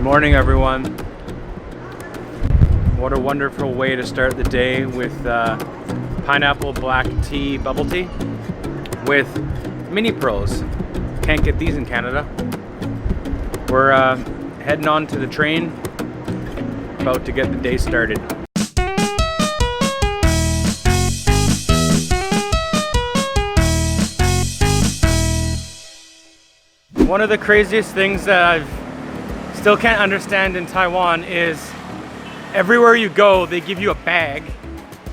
morning, everyone. What a wonderful way to start the day with pineapple black tea, bubble tea with mini pearls. Can't get these in Canada. We're heading on to the train, about to get the day started. One of the craziest things that I've still can't understand in Taiwan is everywhere you go, they give you a bag.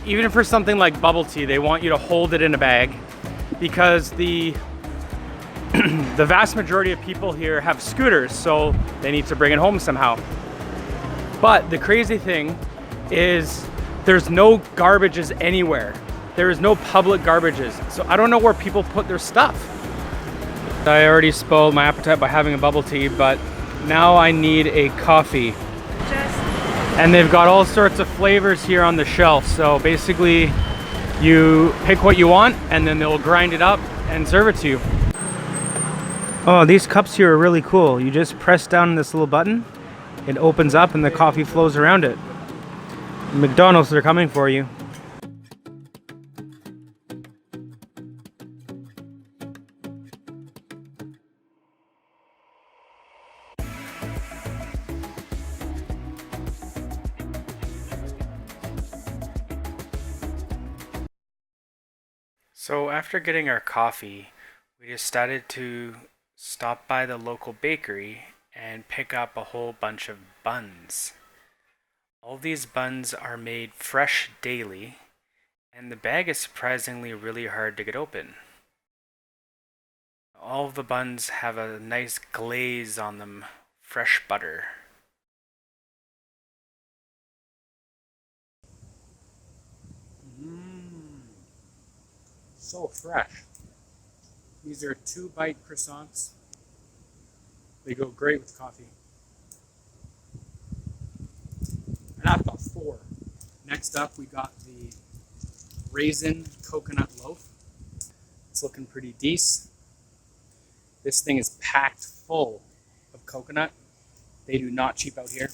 Even for something like bubble tea, they want you to hold it in a bag because the vast majority of people here have scooters, so they need to bring it home somehow. But the crazy thing is there's no garbages anywhere. There is no public garbages. So I don't know where people put their stuff. I already spoiled my appetite by having a bubble tea, but now I need a coffee. And they've got all sorts of flavors here on the shelf. So basically you pick what you want and then they'll grind it up and serve it to you. Oh, these cups here are really cool. You just press down this little button, it opens up and the coffee flows around it. McDonald's, they're coming for you. So after getting our coffee, we decided to stop by the local bakery and pick up a whole bunch of buns. All these buns are made fresh daily, and the bag is surprisingly really hard to get open. All of the buns have a nice glaze on them, fresh butter. So fresh. These are 2-bite croissants. They go great with coffee. And I've got 4. Next up, we got the raisin coconut loaf. It's looking pretty decent. This thing is packed full of coconut. They do not cheap out here,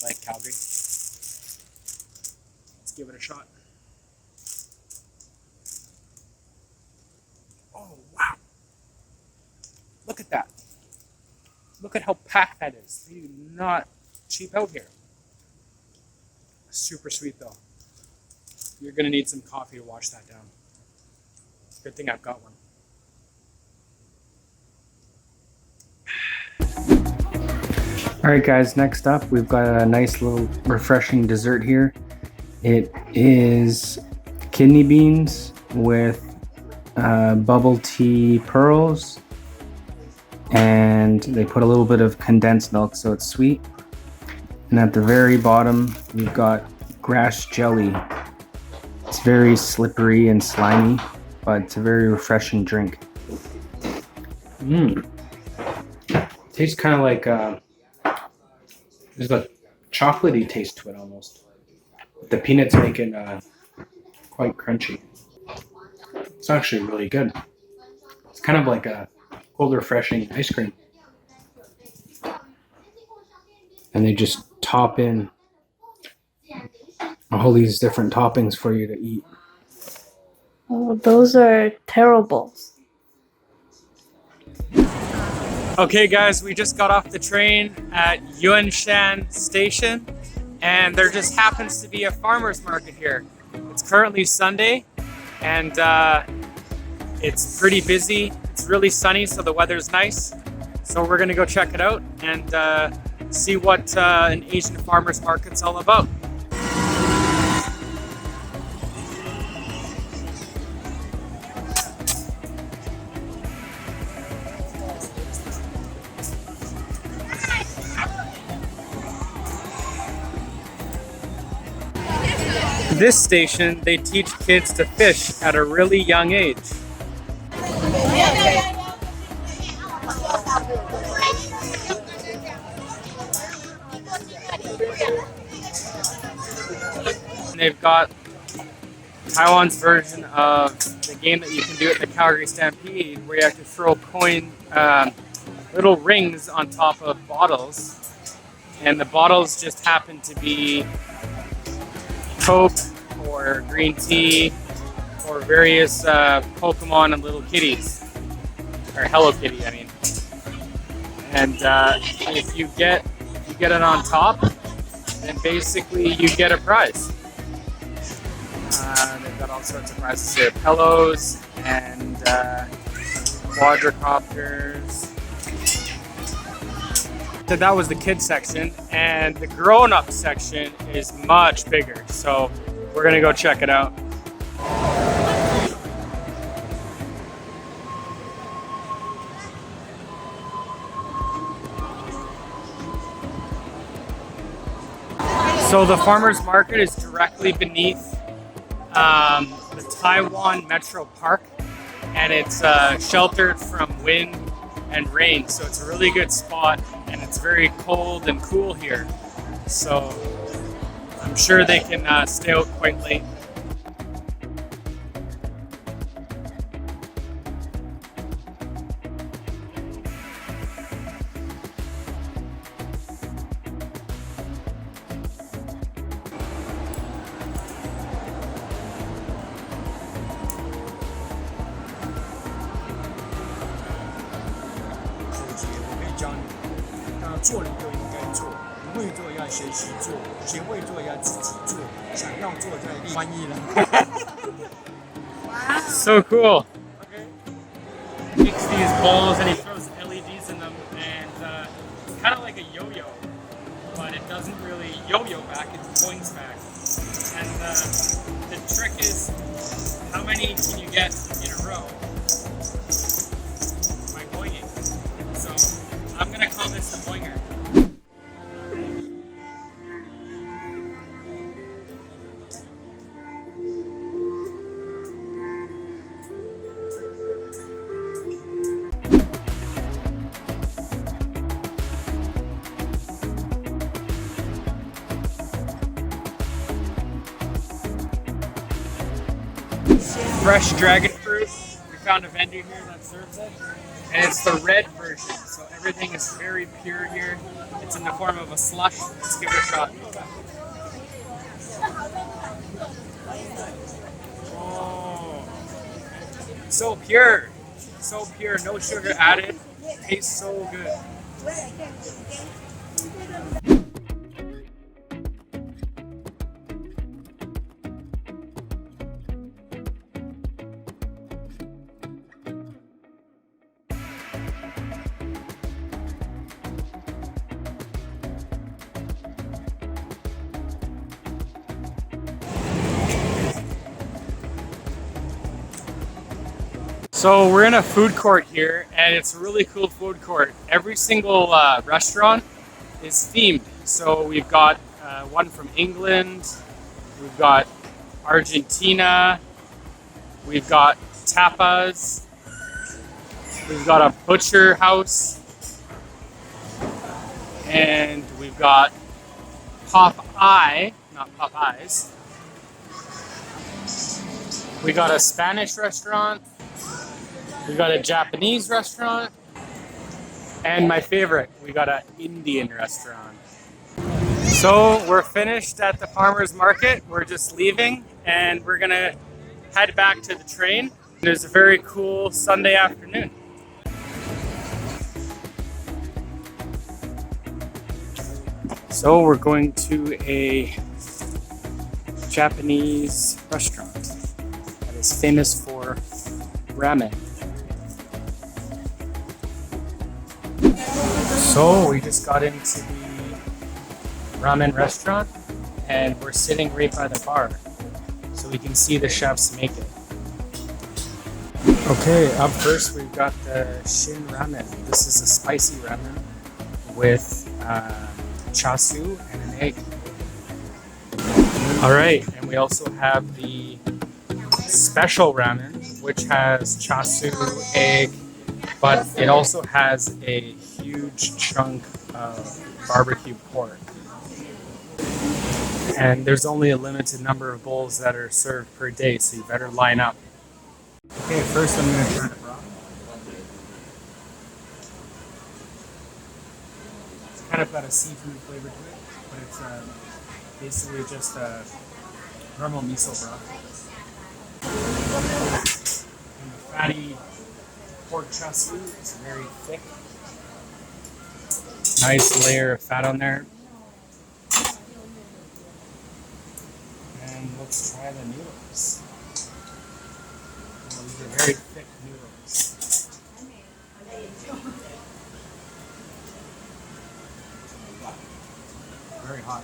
like Calgary. Let's give it a shot. Oh, wow. Look at that. Look at how packed that is. They do not cheap out here. Super sweet though. You're gonna need some coffee to wash that down. Good thing I've got one. Alright guys, next up we've got a nice little refreshing dessert here. It is kidney beans with bubble tea pearls, and they put a little bit of condensed milk so it's sweet. And at the very bottom we've got grass jelly. It's very slippery and slimy, but it's a very refreshing drink. Tastes kind of like there's a chocolatey taste to it almost. The peanuts make it quite crunchy. It's actually really good. It's kind of like a cold, refreshing ice cream. And they just top in all these different toppings for you to eat. Oh, those are terrible. Okay guys, we just got off the train at Yuanshan station, and there just happens to be a farmer's market here. It's currently Sunday, and it's pretty busy. It's really sunny, so the weather's nice. So we're gonna go check it out and see what an Asian farmer's market's all about. This station, they teach kids to fish at a really young age. They've got Taiwan's version of the game that you can do at the Calgary Stampede, where you have to throw little rings on top of bottles and the bottles just happen to be Coke or green tea or various Pokemon and little kitties, or Hello Kitty, I mean. And if you get it on top, then basically you get a prize. They've got all sorts of prizes here: pillows and quadricopters. So that was the kids section, and the grown-up section is much bigger. So we're gonna go check it out. So the farmers market is directly beneath the Taiwan Metro Park, and it's sheltered from wind and rain, so it's a really good spot, and it's very cold and cool here, so I'm sure they can stay out quite late. So cool. He makes these balls and he throws LEDs in them, and it's kind of like a yo-yo, but it doesn't really yo-yo back, it boings back. And the trick is, how many can you get in a row by boinging? So I'm gonna call this the boinger. Fresh dragon fruit. We found a vendor here that serves it, and it's the red version, so everything is very pure here. It's in the form of a slush. Let's give it a shot. Oh, so pure, no sugar added. Tastes so good. So we're in a food court here, and it's a really cool food court. Every single restaurant is themed. So we've got one from England, we've got Argentina, we've got tapas, we've got a butcher house, and we've got Popeye, not Popeyes. We got a Spanish restaurant. We got a Japanese restaurant, and my favorite, we got an Indian restaurant. So we're finished at the farmers market. We're just leaving, and we're gonna head back to the train. It was a very cool Sunday afternoon. So we're going to a Japanese restaurant that is famous for ramen. So we just got into the ramen restaurant, and we're sitting right by the bar so we can see the chefs make it. Okay, up first we've got the Shin Ramen. This is a spicy ramen with chasu and an egg. Alright, and we also have the special ramen, which has chasu, egg, but it also has a huge chunk of barbecue pork. And there's only a limited number of bowls that are served per day, so you better line up. Okay, first I'm going to try the broth. kind of got a seafood flavor to it, but it's basically just a normal miso broth. And the fatty pork chassis is very thick. Nice layer of fat on there. And let's try the noodles. Oh, these are very thick noodles. Very hot.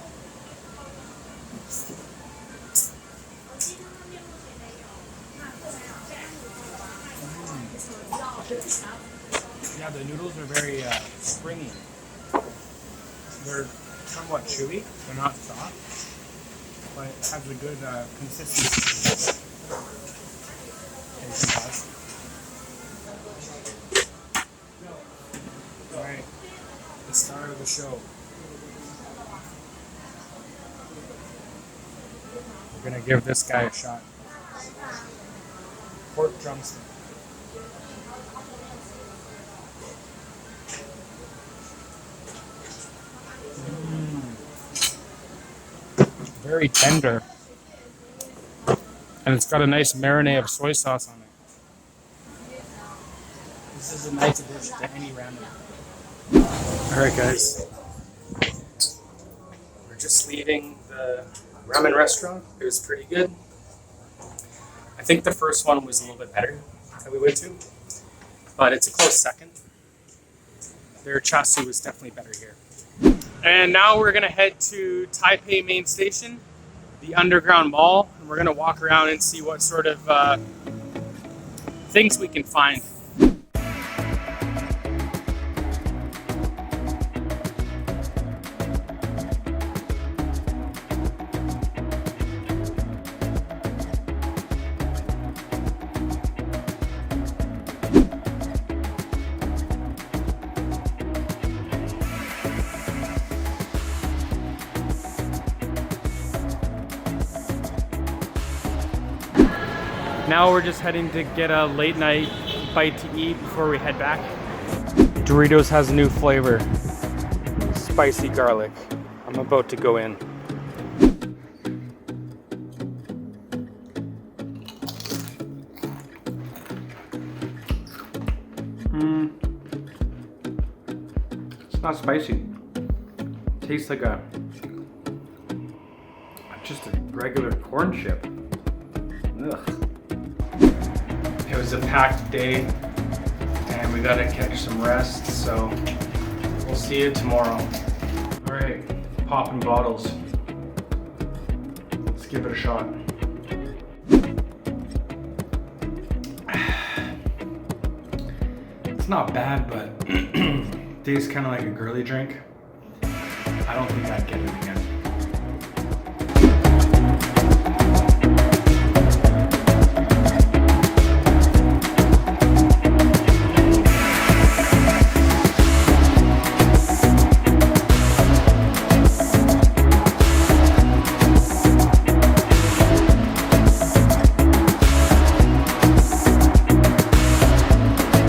Yeah, the noodles are very springy. They're somewhat chewy. They're not soft, but it has a good consistency. Alright, the star of the show. We're gonna give this guy a shot. Pork drumstick. Very tender. And it's got a nice marinade of soy sauce on it. This is a nice addition to any ramen. Alright guys. We're just leaving the ramen restaurant. It was pretty good. I think the first one was a little bit better that we went to. But it's a close second. Their chasu was definitely better here. And now we're gonna head to Taipei main station, the underground mall, and we're gonna walk around and see what sort of things we can find. Now we're just heading to get a late night bite to eat before we head back. Doritos has a new flavor, spicy garlic. I'm about to go in. It's not spicy. It tastes like just a regular corn chip. Ugh. It was a packed day and we gotta catch some rest, so we'll see you tomorrow. All right, popping bottles. Let's give it a shot. It's not bad, but tastes kind of like a girly drink. I don't think I'd get it again.